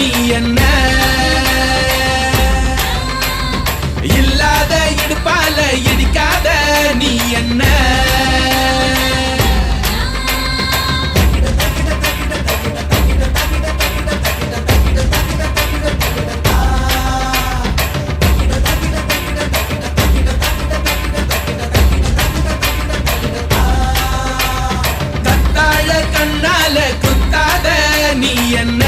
நீ என்ன இல்லாத இடுப்பால இடிக்காத நீ என்ன கத்தாழ கண்ணால குத்தாத நீ என்ன